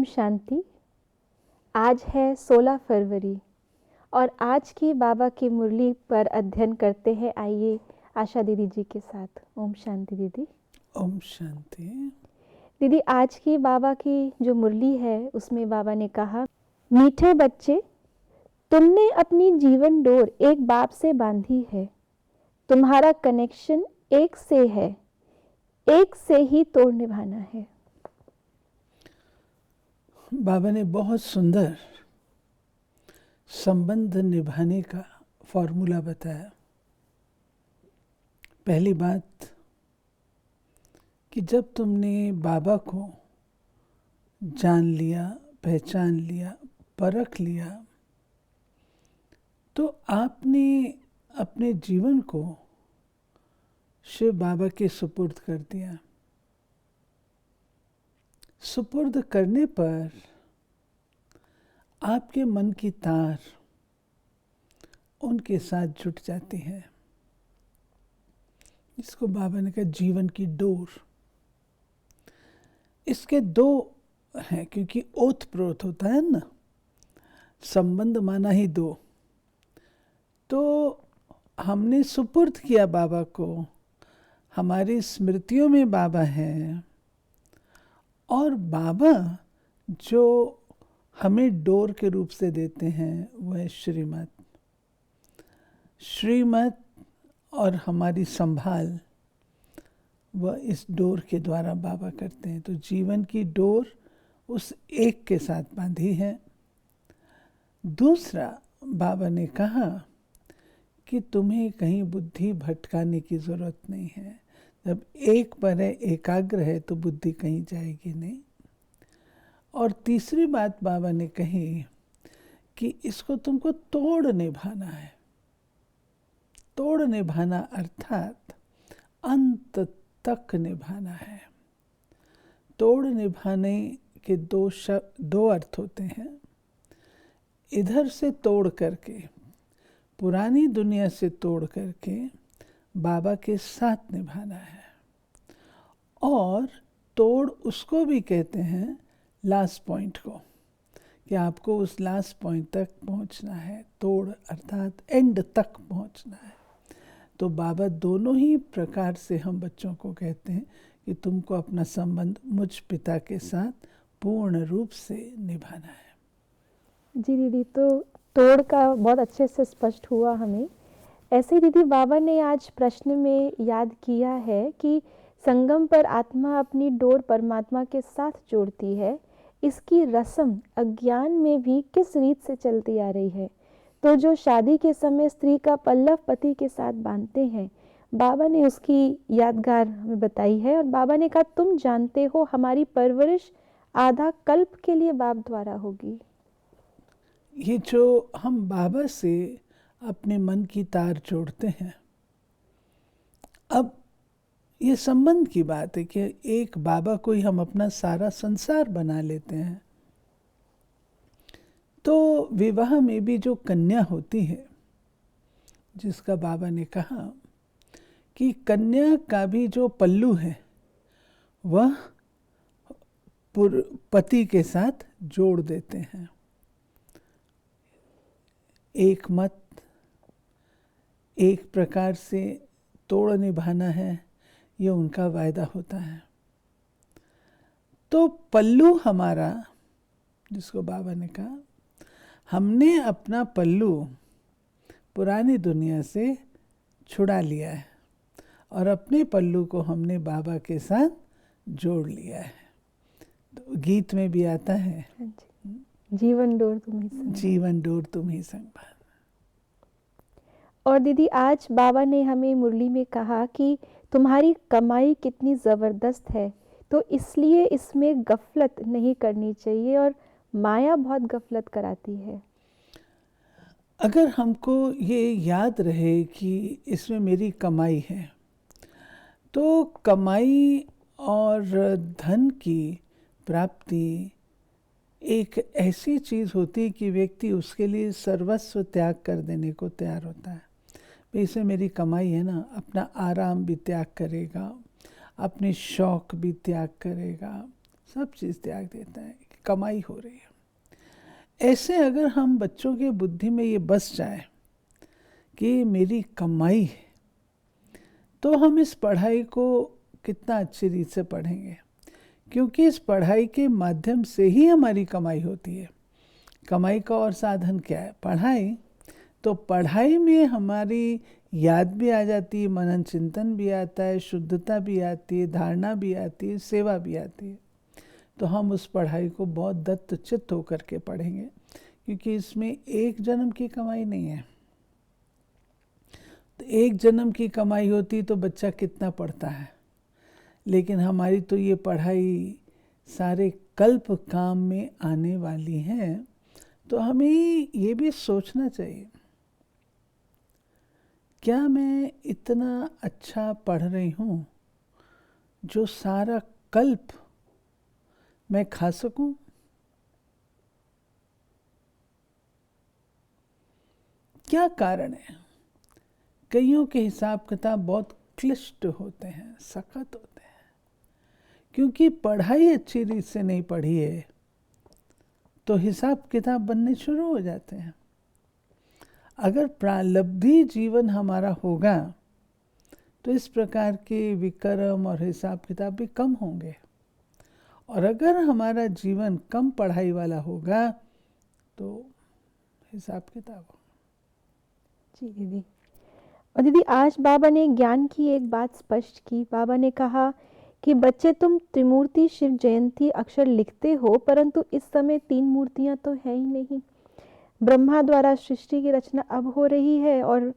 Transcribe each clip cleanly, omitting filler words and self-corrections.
शांति। आज है 16 फरवरी और आज की बाबा की मुरली पर अध्ययन करते हैं। आइए आशा दीदी जी के साथ। ओम शांति दीदी। ओम शांति। दीदी, आज की बाबा की जो मुरली है उसमें बाबा ने कहा, मीठे बच्चे, तुमने अपनी जीवन डोर एक बाप से बांधी है। तुम्हारा कनेक्शन एक से है, एक से ही तोड़ निभाना है। बाबा ने बहुत सुंदर संबंध निभाने का फॉर्मूला बताया। पहली बात कि जब तुमने बाबा को जान लिया, पहचान लिया, परख लिया, तो आपने अपने जीवन को शिव बाबा के सुपुर्द कर दिया। सुपुर्द करने पर आपके मन की तार उनके साथ जुट जाती है। इसको बाबा ने कहा जीवन की डोर। इसके दो हैं, क्योंकि ओत प्रोत होता है ना, संबंध माना ही दो। तो हमने सुपुर्द किया बाबा को, हमारी स्मृतियों में बाबा हैं, और बाबा जो हमें डोर के रूप से देते हैं वो है श्रीमत। श्रीमत और हमारी संभाल वह इस डोर के द्वारा बाबा करते हैं। तो जीवन की डोर उस एक के साथ बांधी है। दूसरा, बाबा ने कहा कि तुम्हें कहीं बुद्धि भटकाने की ज़रूरत नहीं है। जब एक पर है, एकाग्र है, तो बुद्धि कहीं जाएगी नहीं। और तीसरी बात बाबा ने कही कि इसको तुमको तोड़ निभाना है। तोड़ निभाना अर्थात अंत तक निभाना है। तोड़ निभाने के दो अर्थ होते हैं। इधर से तोड़ करके, पुरानी दुनिया से तोड़ करके बाबा के साथ निभाना है। और तोड़ उसको भी कहते हैं लास्ट पॉइंट को, कि आपको उस लास्ट पॉइंट तक पहुंचना है। तोड़ अर्थात एंड तक पहुंचना है। तो बाबा दोनों ही प्रकार से हम बच्चों को कहते हैं कि तुमको अपना संबंध मुझ पिता के साथ पूर्ण रूप से निभाना है। जी दीदी, तो तोड़ का बहुत अच्छे से स्पष्ट हुआ हमें। ऐसे ही दीदी, बाबा ने आज प्रश्न में याद किया है कि संगम पर आत्मा अपनी डोर परमात्मा के साथ जोड़ती है। इसकी रस्म अज्ञान में भी किस रीत से चलती आ रही है। तो जो शादी के समय स्त्री का पल्लव पति के साथ बांधते हैं, बाबा ने उसकी यादगार हमें बताई है। और बाबा ने कहा, तुम जानते हो हमारी परवरिश आधा कल्प के लिए बाप द्वारा होगी। ये जो हम बाबा से अपने मन की तार जोड़ते हैं, अब ये संबंध की बात है कि एक बाबा को ही हम अपना सारा संसार बना लेते हैं। तो विवाह में भी जो कन्या होती है, जिसका बाबा ने कहा कि कन्या का भी जो पल्लू है वह पति के साथ जोड़ देते हैं। एक मत, एक प्रकार से तोड़ निभाना है, ये उनका वायदा होता है। तो पल्लू हमारा, जिसको बाबा ने कहा, हमने अपना पल्लू पुरानी दुनिया से छुड़ा लिया है और अपने पल्लू को हमने बाबा के साथ जोड़ लिया है। तो गीत में भी आता है, जीवन डोर तुम ही संभाल। जीवन डोर तुम ही संभाल। और दीदी, आज बाबा ने हमें मुरली में कहा कि तुम्हारी कमाई कितनी ज़बरदस्त है, तो इसलिए इसमें गफलत नहीं करनी चाहिए, और माया बहुत गफलत कराती है। अगर हमको ये याद रहे कि इसमें मेरी कमाई है, तो कमाई और धन की प्राप्ति एक ऐसी चीज़ होती है कि व्यक्ति उसके लिए सर्वस्व त्याग कर देने को तैयार होता है। इसमें मेरी कमाई है ना, अपना आराम भी त्याग करेगा, अपने शौक भी त्याग करेगा, सब चीज़ त्याग देता है। कमाई हो रही है। ऐसे अगर हम बच्चों के बुद्धि में ये बस जाए कि मेरी कमाई है, तो हम इस पढ़ाई को कितना अच्छी रीत से पढ़ेंगे, क्योंकि इस पढ़ाई के माध्यम से ही हमारी कमाई होती है। कमाई का और साधन क्या है? पढ़ाई। तो पढ़ाई में हमारी याद भी आ जाती है, मनन चिंतन भी आता है, शुद्धता भी आती है, धारणा भी आती है, सेवा भी आती है। तो हम उस पढ़ाई को बहुत दत्तचित्त होकर के पढ़ेंगे, क्योंकि इसमें एक जन्म की कमाई नहीं है। तो एक जन्म की कमाई होती तो बच्चा कितना पढ़ता है, लेकिन हमारी तो ये पढ़ाई सारे कल्प काम में आने वाली है। तो हमें ये भी सोचना चाहिए, क्या मैं इतना अच्छा पढ़ रही हूँ जो सारा कल्प मैं खा सकूं? क्या कारण है? कईयों के हिसाब किताब बहुत क्लिष्ट होते हैं, सख्त होते हैं, क्योंकि पढ़ाई अच्छी रीत से नहीं पढ़ी है तो हिसाब किताब बनने शुरू हो जाते हैं। अगर प्रालब्धि जीवन हमारा होगा तो इस प्रकार के विक्रम और हिसाब किताब भी कम होंगे, और अगर हमारा जीवन कम पढ़ाई वाला होगा तो हिसाब किताब होगा। जी दीदी। और दीदी, आज बाबा ने ज्ञान की एक बात स्पष्ट की। बाबा ने कहा कि बच्चे, तुम त्रिमूर्ति शिव जयंती अक्षर लिखते हो, परंतु इस समय 3 मूर्तियां तो है ही नहीं। ब्रह्मा द्वारा सृष्टि की रचना अब हो रही है और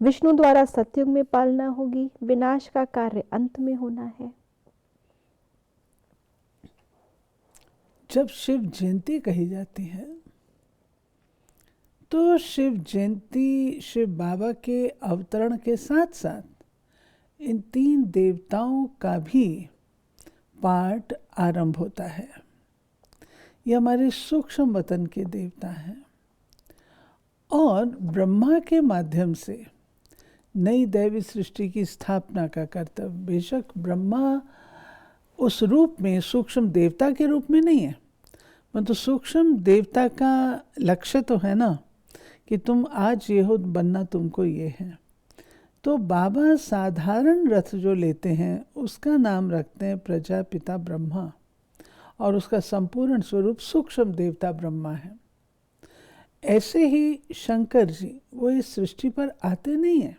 विष्णु द्वारा सतयुग में पालना होगी। विनाश का कार्य अंत में होना है। जब शिव जयंती कही जाती है तो शिव जयंती शिव बाबा के अवतरण के साथ साथ इन 3 देवताओं का भी पाठ आरंभ होता है। ये हमारे सूक्ष्म वतन के देवता हैं, और ब्रह्मा के माध्यम से नई दैवी सृष्टि की स्थापना का कर्तव्य। बेशक ब्रह्मा उस रूप में सूक्ष्म देवता के रूप में नहीं है, परंतु सूक्ष्म देवता का लक्ष्य तो है ना कि तुम आज ये हो, बनना तुमको ये है। तो बाबा साधारण रथ जो लेते हैं उसका नाम रखते हैं प्रजापिता ब्रह्मा, और उसका संपूर्ण स्वरूप सूक्ष्म देवता ब्रह्मा है। ऐसे ही शंकर जी वो इस सृष्टि पर आते नहीं हैं,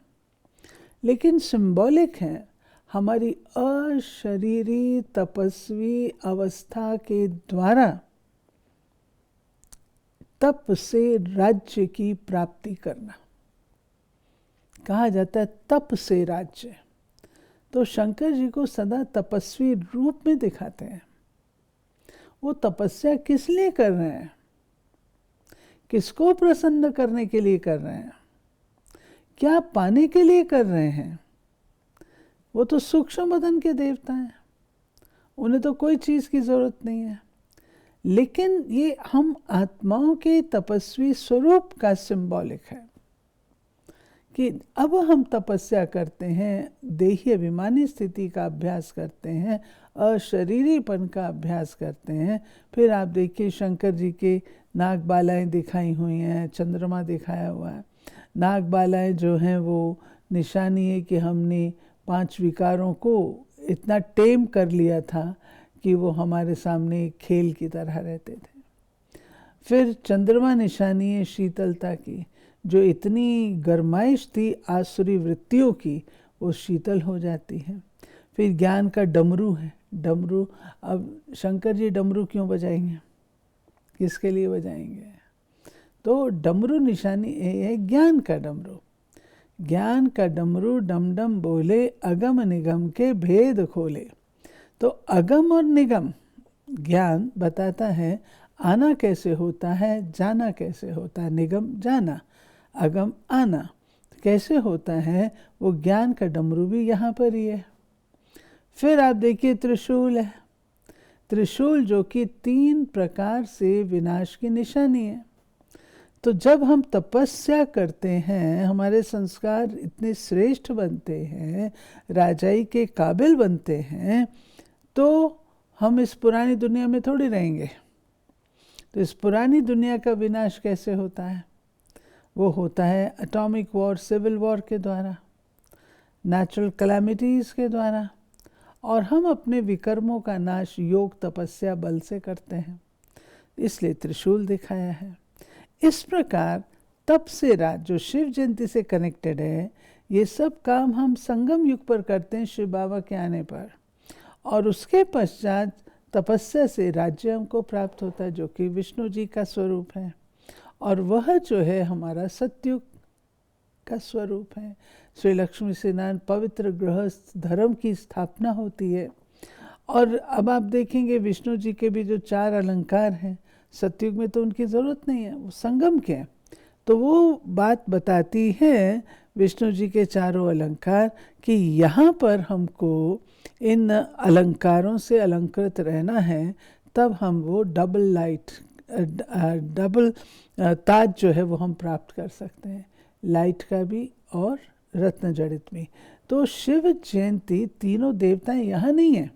लेकिन सिंबॉलिक हैं हमारी अशरीरी तपस्वी अवस्था के द्वारा तप से राज्य की प्राप्ति करना। कहा जाता है तप से राज्य। तो शंकर जी को सदा तपस्वी रूप में दिखाते हैं। वो तपस्या किस लिए कर रहे हैं, किसको प्रसन्न करने के लिए कर रहे हैं, क्या पाने के लिए कर रहे हैं? वो तो सूक्ष्म वतन के देवता हैं, उन्हें तो कोई चीज़ की जरूरत नहीं है। लेकिन ये हम आत्माओं के तपस्वी स्वरूप का सिंबॉलिक है कि अब हम तपस्या करते हैं, देही अभिमानी स्थिति का अभ्यास करते हैं, अशरीरीपन का अभ्यास करते हैं। फिर आप देखिए शंकर जी के नागबालाएँ दिखाई हुई हैं, चंद्रमा दिखाया हुआ है। नागबालाएँ जो हैं वो निशानी है कि हमने 5 विकारों को इतना टेम कर लिया था कि वो हमारे सामने खेल की तरह रहते थे। फिर चंद्रमा निशानी है शीतलता की, जो इतनी गरमाइश थी आसुरी वृत्तियों की, वो शीतल हो जाती है। फिर ज्ञान का डमरू है, डमरू। अब शंकर जी डमरू क्यों बजाएंगे, किसके लिए बजाएंगे? तो डमरू निशानी है ज्ञान का डमरू। ज्ञान का डमरू डम डम बोले, अगम निगम के भेद खोले। तो अगम और निगम ज्ञान बताता है आना कैसे होता है, जाना कैसे होता है। निगम जाना, अगम आना कैसे होता है, वो ज्ञान का डमरू भी यहाँ पर ही है। फिर आप देखिए त्रिशूल है, त्रिशूल जो कि 3 प्रकार से विनाश की निशानी है। तो जब हम तपस्या करते हैं, हमारे संस्कार इतने श्रेष्ठ बनते हैं, राजाई के काबिल बनते हैं, तो हम इस पुरानी दुनिया में थोड़ी रहेंगे। तो इस पुरानी दुनिया का विनाश कैसे होता है? वो होता है एटॉमिक वॉर, सिविल वॉर के द्वारा, नेचुरल कैलामिटीज़ के द्वारा, और हम अपने विकर्मों का नाश योग तपस्या बल से करते हैं, इसलिए त्रिशूल दिखाया है। इस प्रकार तप से रात जो शिव जयंती से कनेक्टेड है, ये सब काम हम संगम युग पर करते हैं शिव बाबा के आने पर, और उसके पश्चात तपस्या से राज्य हमको प्राप्त होता है जो कि विष्णु जी का स्वरूप है, और वह जो है हमारा सतयुग का स्वरूप है। श्री लक्ष्मी से नारायण पवित्र गृहस्थ धर्म की स्थापना होती है। और अब आप देखेंगे विष्णु जी के भी जो 4 अलंकार हैं, सतयुग में तो उनकी ज़रूरत नहीं है, वो संगम के हैं। तो वो बात बताती है विष्णु जी के 4 अलंकार कि यहाँ पर हमको इन अलंकारों से अलंकृत रहना है, तब हम वो डबल ताज जो है वो हम प्राप्त कर सकते हैं, लाइट का भी और रत्न जड़ित भी। तो शिव जयंती तीनों देवताएं यहाँ नहीं है,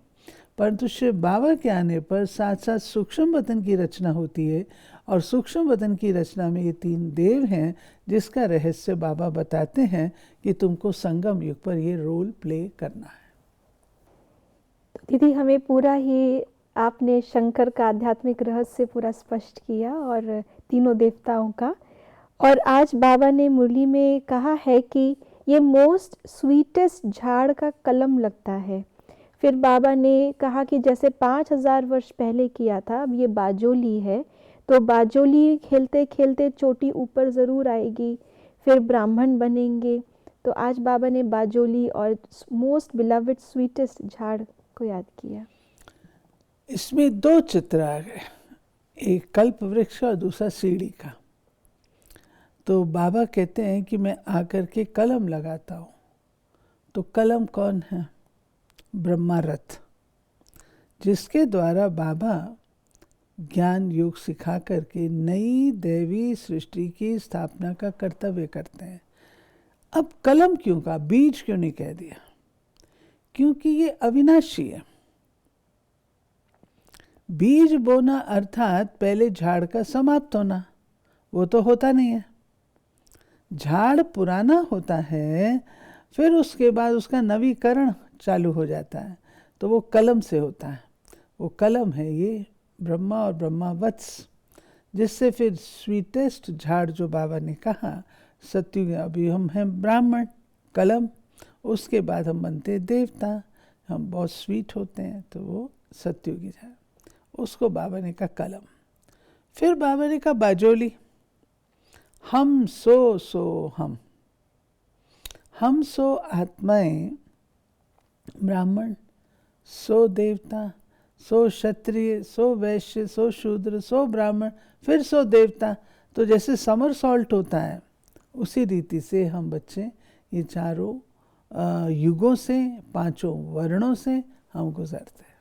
परंतु शिव बाबा के आने पर साथ साथ सूक्ष्म वतन की रचना होती है, और सूक्ष्म वतन की रचना में ये 3 देव हैं जिसका रहस्य बाबा बताते हैं कि तुमको संगम युग पर ये रोल प्ले करना है। तो दीदी हमें पूरा ही आपने शंकर का आध्यात्मिक रहस्य पूरा स्पष्ट किया और तीनों देवताओं का। और आज बाबा ने मुरली में कहा है कि ये मोस्ट स्वीटेस्ट झाड़ का कलम लगता है। फिर बाबा ने कहा कि जैसे 5000 वर्ष पहले किया था, अब ये बाजोली है, तो बाजोली खेलते खेलते चोटी ऊपर ज़रूर आएगी, फिर ब्राह्मण बनेंगे। तो आज बाबा ने बाजोली और मोस्ट बिलवड स्वीटेस्ट झाड़ को याद किया। इसमें 2 चित्र आ गए, एक कल्प वृक्ष और दूसरा सीढ़ी का। तो बाबा कहते हैं कि मैं आकर के कलम लगाता हूँ। तो कलम कौन है? ब्रह्मारथ, जिसके द्वारा बाबा ज्ञान योग सिखा करके नई दैवी सृष्टि की स्थापना का कर्तव्य करते हैं। अब कलम क्यों कहा, बीज क्यों नहीं कह दिया? क्योंकि ये अविनाशी है। बीज बोना अर्थात पहले झाड़ का समाप्त होना, वो तो होता नहीं है। झाड़ पुराना होता है, फिर उसके बाद उसका नवीकरण चालू हो जाता है, तो वो कलम से होता है। वो कलम है ये ब्रह्मा और ब्रह्मा वत्स, जिससे फिर स्वीटेस्ट झाड़ जो बाबा ने कहा सतयुग। अभी हम हैं ब्राह्मण, कलम, उसके बाद हम बनते हैं देवता, हम बहुत स्वीट होते हैं, तो वो सतयुगी झाड़, उसको बाबा ने कहा कलम। फिर बाबा ने कहा बाजोली, हम सो हम सो आत्माएं, ब्राह्मण, सो देवता, सो क्षत्रिय, सो वैश्य, सो शूद्र, सो ब्राह्मण, फिर सो देवता। तो जैसे समर सॉल्ट होता है, उसी रीति से हम बच्चे ये 4 युगों से, 5 वर्णों से हम गुजरते हैं।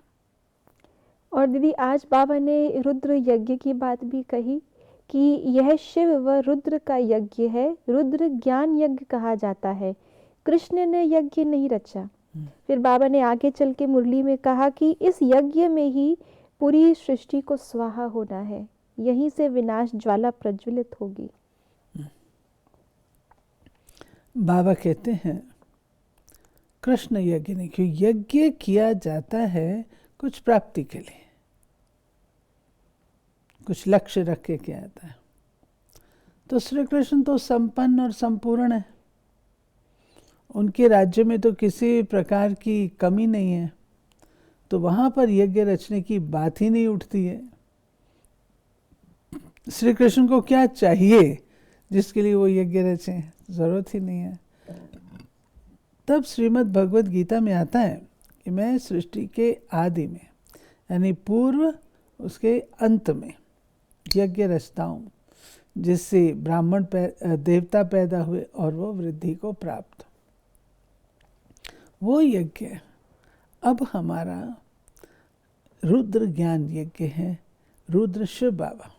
और दीदी आज बाबा ने रुद्र यज्ञ की बात भी कही कि यह शिव व रुद्र का यज्ञ है। रुद्र ज्ञान यज्ञ कहा जाता है, कृष्ण ने यज्ञ नहीं रचा। फिर बाबा ने आगे चल के मुरली में कहा कि इस यज्ञ में ही पूरी सृष्टि को स्वाहा होना है, यहीं से विनाश ज्वाला प्रज्वलित होगी। बाबा कहते हैं कृष्ण यज्ञ नहीं, क्यों यज्ञ किया जाता है कुछ प्राप्ति के लिए, कुछ लक्ष्य रख के किया जाता है। तो श्री कृष्ण तो संपन्न और संपूर्ण है, उनके राज्य में तो किसी प्रकार की कमी नहीं है, तो वहाँ पर यज्ञ रचने की बात ही नहीं उठती है। श्री कृष्ण को क्या चाहिए जिसके लिए वो यज्ञ रचें? ज़रूरत ही नहीं है। तब श्रीमद् भगवद गीता में आता है कि मैं सृष्टि के आदि में, यानी पूर्व उसके अंत में यज्ञ रचता हूँ, जिससे ब्राह्मण देवता पैदा हुए और वो वृद्धि को प्राप्त। वो यज्ञ अब हमारा रुद्र ज्ञान यज्ञ है। रुद्र शिव बाबा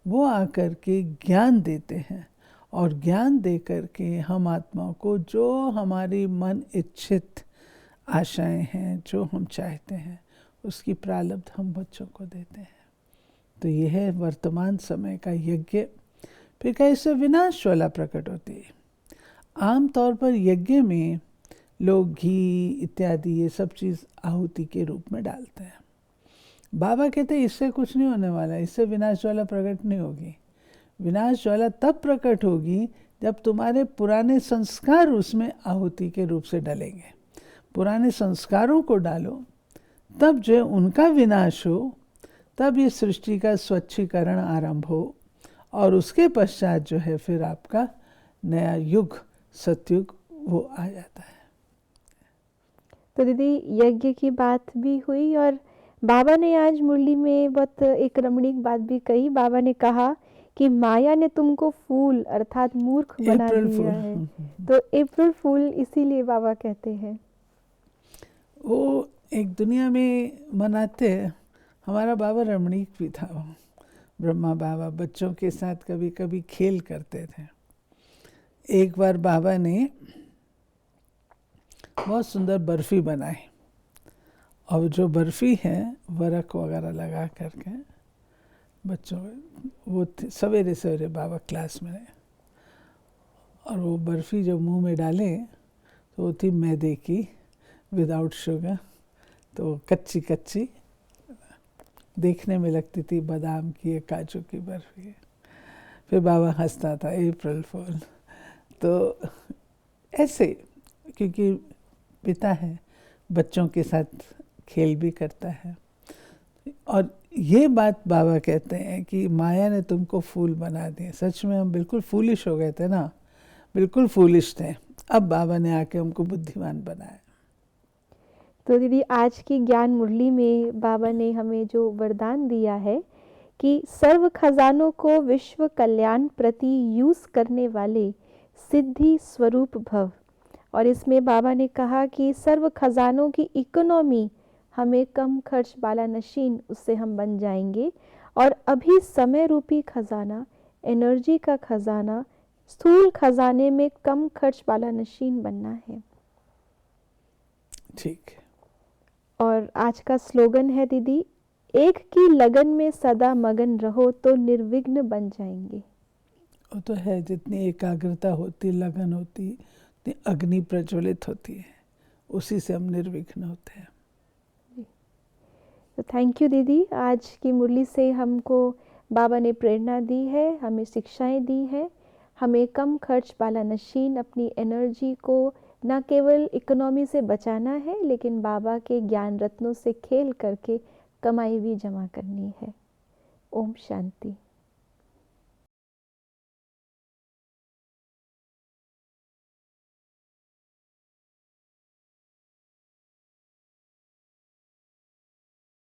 वो आकर के ज्ञान देते हैं, और ज्ञान दे करके हम आत्माओं को जो हमारी मन इच्छित आशाएं हैं, जो हम चाहते हैं, उसकी प्रारब्ध हम बच्चों को देते हैं। तो यह है वर्तमान समय का यज्ञ। फिर कैसे विनाश ज्वाला प्रकट होती है। आमतौर पर यज्ञ में लोग घी इत्यादि ये सब चीज़ आहुति के रूप में डालते हैं। बाबा कहते हैं इससे कुछ नहीं होने वाला, इससे विनाश ज्वाला प्रकट नहीं होगी। विनाश ज्वाला तब प्रकट होगी जब तुम्हारे पुराने संस्कार उसमें आहुति के रूप से डलेंगे। पुराने संस्कारों को डालो, तब जो उनका विनाश हो, तब ये सृष्टि का स्वच्छीकरण आरंभ हो, और उसके पश्चात जो है फिर आपका नया युग सतयुग वो आ जाता है। तो दीदी यज्ञ की बात भी हुई और बाबा ने आज मुरली में बहुत एक रमणीक बात भी कही। बाबा ने कहा कि माया ने तुमको फूल अर्थात मूर्ख बना अप्रैल दिया फूल। है। तो अप्रैल फूल इसीलिए बाबा कहते हैं। वो एक दुनिया में मनाते हैं। हमारा बाबा रमणीक भी था, वो ब्रह्मा बाबा बच्चों के साथ कभी कभी खेल करते थे। एक बार बाबा ने बहुत सुंदर बर्फ़ी बनाई, और जो बर्फ़ी है वरक वगैरह लगा करके बच्चों वो सवेरे सवेरे बाबा क्लास में, और वो बर्फ़ी जब मुंह में डाले तो वो थी मैदे की, विदाउट शुगर। तो कच्ची कच्ची देखने में लगती थी बादाम की या काजू की बर्फ़ी है। फिर बाबा हंसता था, अप्रैल फूल। तो ऐसे क्योंकि पिता है, बच्चों के साथ खेल भी करता है। और ये बात बाबा कहते हैं कि माया ने तुमको फूल बना दिया। सच में हम बिल्कुल फूलिश हो गए थे ना, बिल्कुल फूलिश थे। अब बाबा ने आके हमको बुद्धिमान बनाया। तो दीदी आज की ज्ञान मुरली में बाबा ने हमें जो वरदान दिया है कि सर्व खजानों को विश्व कल्याण प्रति यूज करने वाले सिद्धि स्वरूप भव। और इसमें बाबा ने कहा कि सर्व खजानों की इकोनॉमी हमें कम खर्च वाला नशीन, उससे हम बन जाएंगे। और अभी समय रूपी खजाना, एनर्जी का खजाना, स्थूल खजाने में कम खर्च वाला नशीन बनना है। ठीक। और आज का स्लोगन है दीदी, एक की लगन में सदा मगन रहो तो निर्विघ्न बन जाएंगे। वो तो है, जितनी एकाग्रता होती, लगन होती, उतनी अग्नि प्रज्वलित होती है, उसी से हम निर्विघ्न होते हैं। तो थैंक यू दीदी, आज की मुरली से हमको बाबा ने प्रेरणा दी है, हमें शिक्षाएं दी है। हमें कम खर्च वाला नशीन, अपनी एनर्जी को न केवल इकोनॉमी से बचाना है, लेकिन बाबा के ज्ञान रत्नों से खेल करके कमाई भी जमा करनी है। ओम शांति।